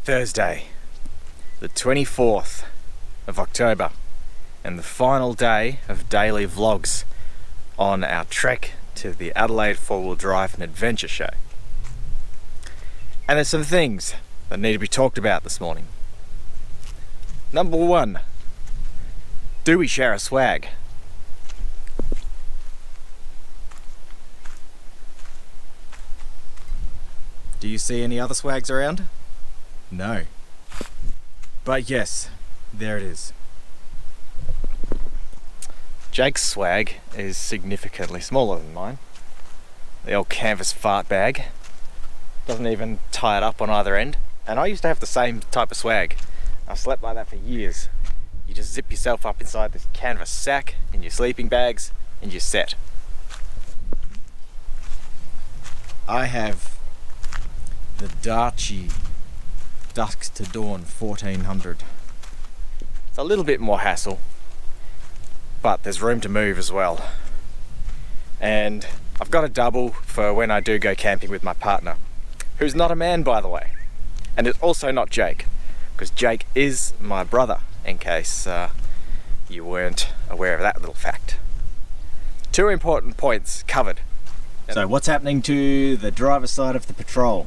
Thursday, the 24th of October, and the final day of daily vlogs on our trek to the Adelaide 4-wheel drive and adventure show. And there's some things that need to be talked about this morning. Number one, do we share a swag? Do you see any other swags around? No. But yes, there it is. Jake's swag is significantly smaller than mine. The old canvas fart bag. Doesn't even tie it up on either end. And I used to have the same type of swag. I've slept like that for years. You just zip yourself up inside this canvas sack in your sleeping bags and you're set. I have the Darchi Dusk to Dawn 1400. It's a little bit more hassle, but there's room to move as well. And I've got a double for when I do go camping with my partner, who's not a man, by the way. And it's also not Jake, because Jake is my brother, in case you weren't aware of that little fact. Two important points covered. So what's happening to the driver's side of the Patrol?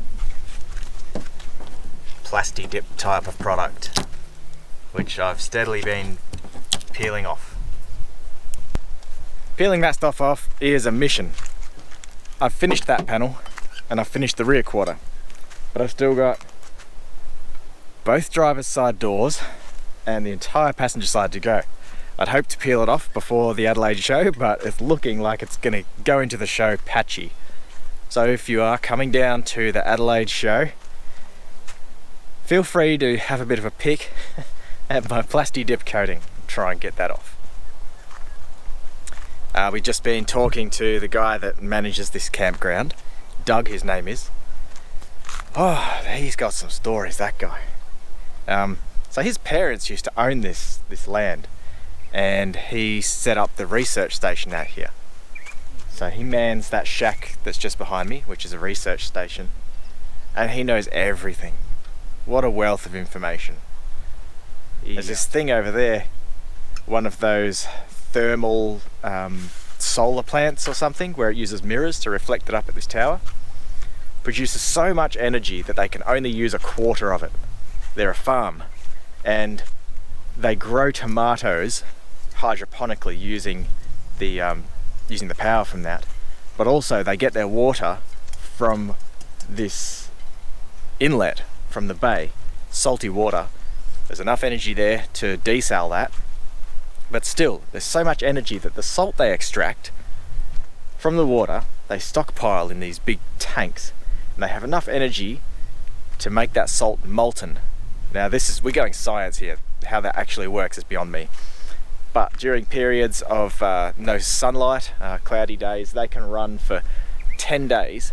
Plasti dip type of product, which I've steadily been peeling off. Peeling that stuff off is a mission. I've finished that panel and I've finished the rear quarter, but I've still got both driver's side doors and the entire passenger side to go. I'd hope to peel it off before the Adelaide show, but it's looking like it's going to go into the show patchy. So if you are coming down to the Adelaide show, feel free to have a bit of a pick at my plasti dip coating. Try and get that off. We've just been talking to the guy that manages this campground. Doug, his name is. Oh, he's got some stories, that guy. So his parents used to own this land, and he set up the research station out here. So he mans that shack that's just behind me, which is a research station, and he knows everything. What a wealth of information. There's this thing over there, one of those thermal solar plants or something, where it uses mirrors to reflect it up at this tower. Produces so much energy that they can only use a quarter of it. They're a farm, and they grow tomatoes hydroponically using the power from that. But also they get their water from this inlet from the bay, salty water. There's enough energy there to desal that, but still there's so much energy that the salt they extract from the water they stockpile in these big tanks, and they have enough energy to make that salt molten. Now we're going science here. How that actually works is beyond me, but during periods of no sunlight, cloudy days, they can run for 10 days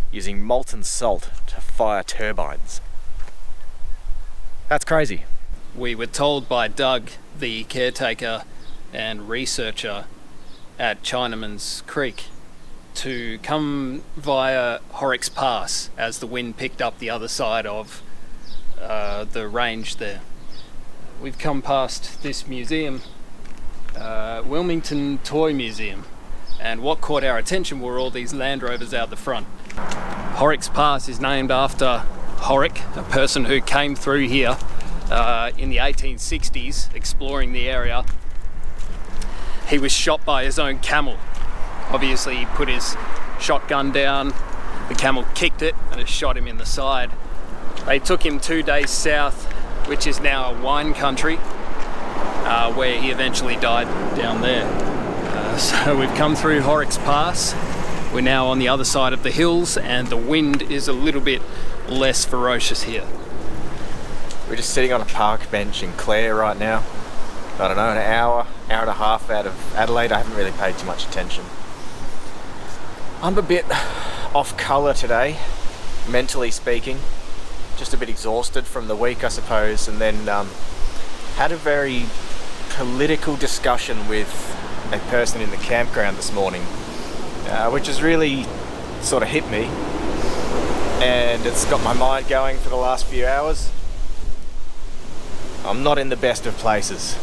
using molten salt to fire turbines. That's crazy. We were told by Doug, the caretaker and researcher at Chinaman's Creek, to come via Horrocks Pass as the wind picked up the other side of the range there. We've come past this museum, Wilmington Toy Museum, and what caught our attention were all these Land Rovers out the front. Horrocks Pass is named after Horrock, a person who came through here in the 1860s exploring the area. He was shot by his own camel. Obviously he put his shotgun down, the camel kicked it and it shot him in the side. They took him 2 days south, which is now a wine country, where he eventually died down there. So we've come through Horrocks Pass. We're now on the other side of the hills and the wind is a little bit less ferocious here. We're just sitting on a park bench in Clare right now. I don't know, an hour and a half out of Adelaide. I haven't really paid too much attention. I'm a bit off colour today, mentally speaking. Just a bit exhausted from the week, I suppose, and then had a very political discussion with a person in the campground this morning, which has really sort of hit me, and it's got my mind going for the last few hours. I'm not in the best of places.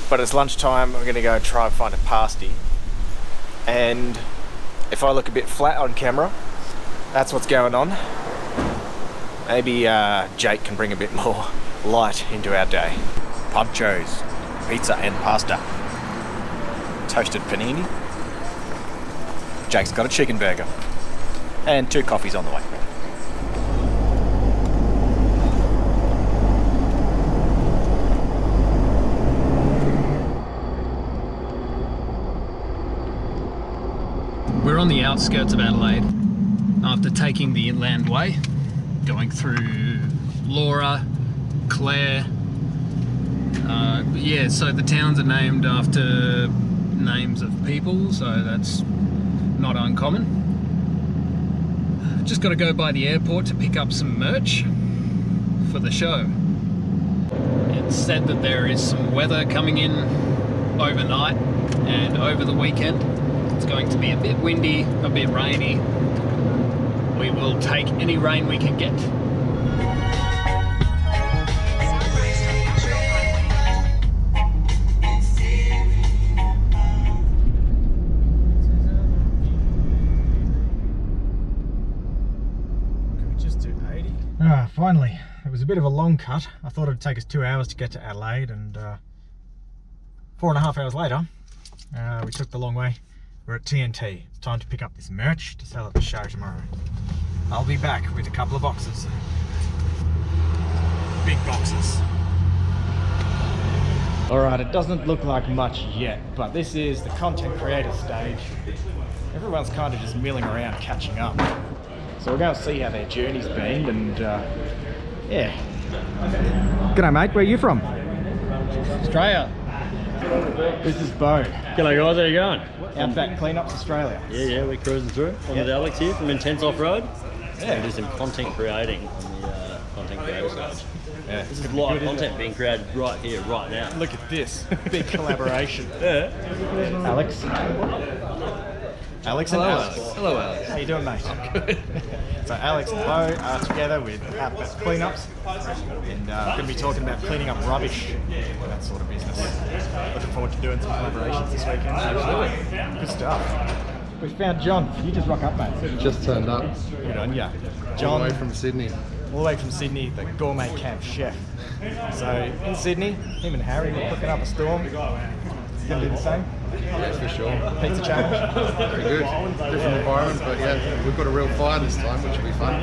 But it's lunchtime, we're going to go try and find a pasty. And if I look a bit flat on camera, that's what's going on. Maybe Jake can bring a bit more light into our day. Panchos, pizza and pasta. Toasted panini. Jake's got a chicken burger. And 2 coffees on the way. We're on the outskirts of Adelaide after taking the inland way, going through Laura, Clare. Yeah, so the towns are named after names of people, so that's not uncommon. Just got to go by the airport to pick up some merch for the show. It's said that there is some weather coming in overnight and over the weekend. It's going to be a bit windy, a bit rainy. We will take any rain we can get. Can we just do 80? Finally, it was a bit of a long cut. I thought it'd take us 2 hours to get to Adelaide, and 4.5 hours later, we took the long way. We're at TNT. It's time to pick up this merch to sell at the show tomorrow. I'll be back with a couple of boxes. Big boxes. Alright, it doesn't look like much yet, but this is the content creator stage. Everyone's kind of just milling around catching up. So we're going to see how their journey's been, and yeah. G'day mate, where are you from? Australia. This is Bo. G'day guys, how you going? Outback Cleanups Australia. Yeah, we're cruising through. I'm with Alex here from Intense Off-Road. Yeah. We do some content creating on the content creator stage. Yeah. This is live content being created right here, right now. Look at this. Big collaboration. Yeah. Alex. Alex and Alex. Hello Alex. How you doing, mate? I'm good. So Alex and Bo are together with Outback Cleanups, and we're going to be talking about cleaning up rubbish and that sort of business. Looking forward to doing some collaborations this weekend. Absolutely. Good stuff. We found John. You just rock up, mate. Just turned up. Good on ya. All John, the way from Sydney. all the way from Sydney, the gourmet camp chef. So in Sydney, him and Harry were cooking up a storm. He's going to do the same. Yeah, for sure. Pizza challenge. Pretty good. Different environment, but yeah, we've got a real fire this time, which will be fun.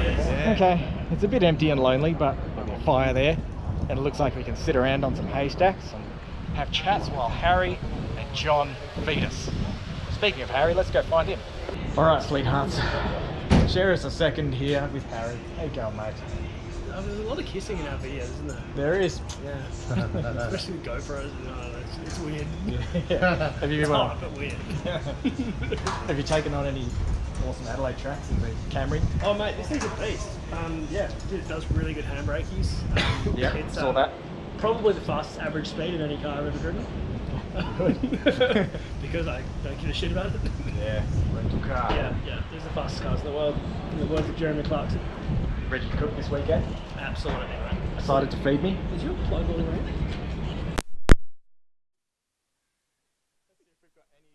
Okay, it's a bit empty and lonely, but there'll be a fire there, and it looks like we can sit around on some haystacks and have chats while Harry and John feed us. Speaking of Harry, let's go find him. All right, sweethearts, share us a second here with Harry. How you going, mate? There's a lot of kissing in our videos, isn't there? There is. Yeah. Especially with GoPros. It's weird. Yeah. Have you It's been hot, but weird. Have you taken on any awesome Adelaide tracks in the Camry? Oh mate, this thing's a beast. Yeah, it does really good handbrakies. Yeah, it's saw that. probably the fastest average speed in any car I've ever driven. Because I don't give a shit about it. Yeah, rental car. Yeah, there's the fastest cars in the world. In the words of Jeremy Clarkson. Ready to cook this weekend? Absolutely, right. Excited to feed me? Is your plug all around?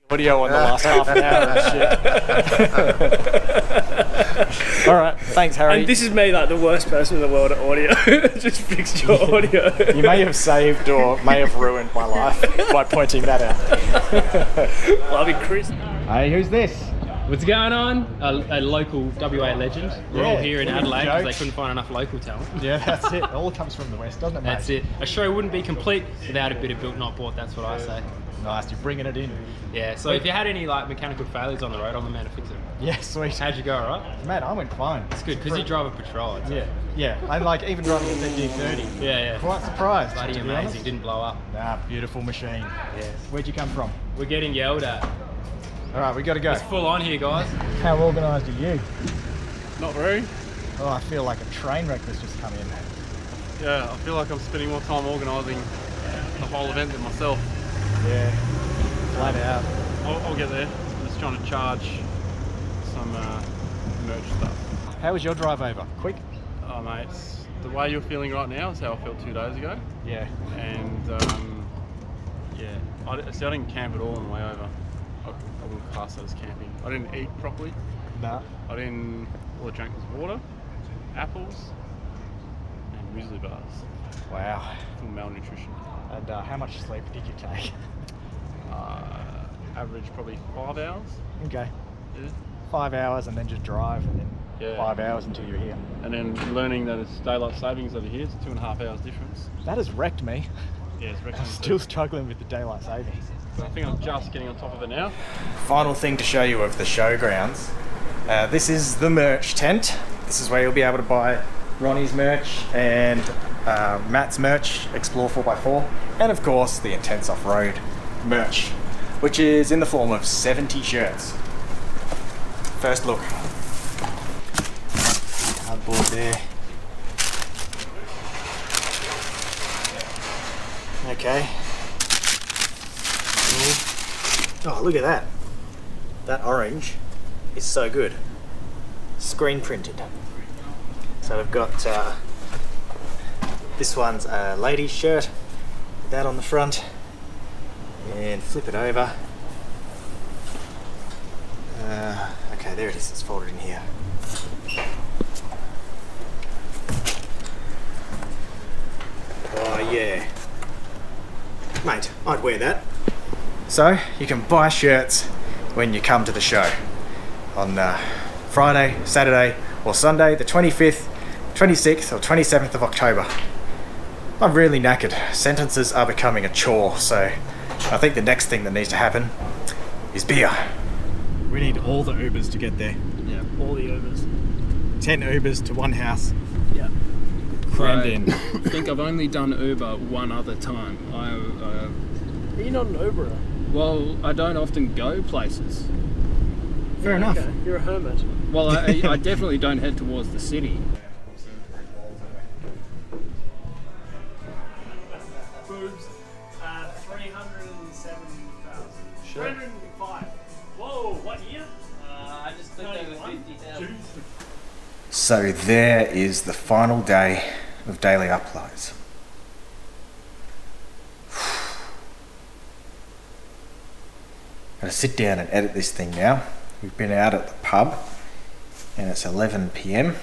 Audio on the last half an hour and shit. Alright, thanks Harry. And this is me, like the worst person in the world at audio. Just fixed your audio. You may have saved or may have ruined my life by pointing that out. Love you, Chris. Hey, who's this? What's going on? A local WA legend. We're all Yeah, here in little Adelaide because they jokes. couldn't find enough local talent. Yeah, that's it. It all comes from the west, doesn't it, mate? That's it. A show wouldn't be complete without a bit of built not bought, that's what I say. Nice, you're bringing it in. Yeah, so if you had any like mechanical failures on the road, I'm the man to fix it. Yeah, sweet. How'd you go, alright? Mate, I went fine. It's good, because you drive a patrol. Yeah. I'm like even driving a 1530. Yeah. Quite surprised. Bloody to be amazing, honest. didn't blow up. Nah, beautiful machine. Yes. Where'd you come from? We're getting yelled at. Alright, we gotta go. It's full on here, guys. How organised are you? Not very. Oh, I feel like a train wreck that's just come in. Yeah, I feel like I'm spending more time organising the whole event than myself. Yeah, flat out. I'll get there. I'm just trying to charge some merch stuff. How was your drive over? Quick? Oh mate, the way you're feeling right now is how I felt 2 days ago. Yeah. And yeah, I didn't camp at all on the way over. I wouldn't class that as camping. I didn't eat properly. No. All I drank was water, apples, and muesli bars. Wow. Full malnutrition. And how much sleep did you take? Average probably 5 hours. Okay. Yeah. 5 hours and then just drive and then Yeah. 5 hours until you're here. And then learning that it's daylight savings over here, it's 2.5 hours difference. That has wrecked me. Yeah, it's I'm reckoned. still struggling with the daylight savings. But I think I'm just getting on top of it now. Final thing to show you of the showgrounds. This is the merch tent. This is where you'll be able to buy Ronnie's merch and Matt's merch, Explore 4x4, and of course the Intense Off-Road merch, which is in the form of 70 shirts. First look. Cardboard there. Okay. Oh, look at that. That orange is so good. Screen printed. So we've got this one's a lady's shirt with that on the front, and flip it over. Okay, there it is, it's folded in here. Oh yeah. Mate, I'd wear that. So, you can buy shirts when you come to the show on Friday, Saturday or Sunday, the 25th, 26th or 27th of October. I'm really knackered. Sentences are becoming a chore, so I think the next thing that needs to happen is beer. We need all the Ubers to get there. Yeah, all the Ubers. 10 Ubers to one house. Yeah. Crammed in. I think I've only done Uber one other time. Are you not an Uberer? Well, I don't often go places. Fair enough. Okay. You're a hermit. Well, I definitely don't head towards the city. Boobs, 307,000. 305. Whoa, what year? I just think they were 50,000. So there is the final day of daily uploads. Gotta sit down and edit this thing now. We've been out at the pub and it's 11 PM.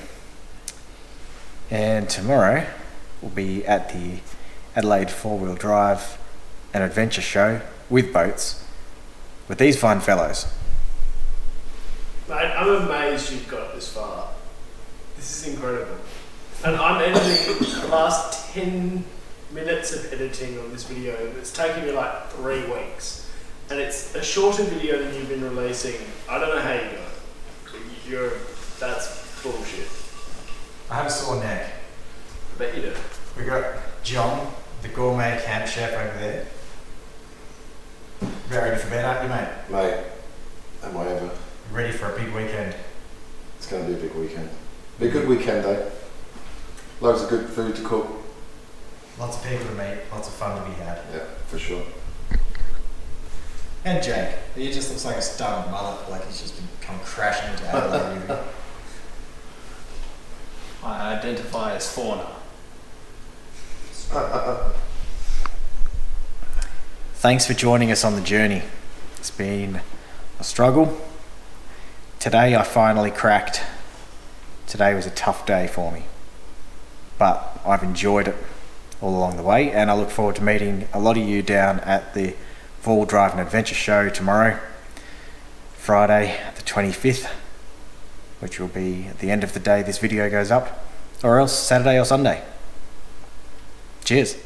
And tomorrow we'll be at the Adelaide 4-wheel drive and adventure show with boats with these fine fellows. Mate, I'm amazed you've got this far. This is incredible. And I'm editing the last 10 minutes of editing on this video. It's taken me like 3 weeks. And it's a shorter video than you've been releasing. I don't know how you do it. That's bullshit. I have a sore neck. I bet you do. We got John, the gourmet camp chef over there. Ready for bed, aren't you, mate? Mate, am I ever? Ready for a big weekend? It's going to be a big weekend. Be a good weekend, though. Loads of good food to cook. Lots of people to meet, lots of fun to be had. Yeah, for sure. And Jake, he just looks like a stubborn mullet, like he's just come crashing into Adelaide. I identify as fauna. Thanks for joining us on the journey. It's been a struggle. Today I finally cracked. Today was a tough day for me, but I've enjoyed it all along the way, and I look forward to meeting a lot of you down at the 4-wheel drive and adventure show tomorrow, Friday the 25th, which will be at the end of the day this video goes up, or else Saturday or Sunday. Cheers.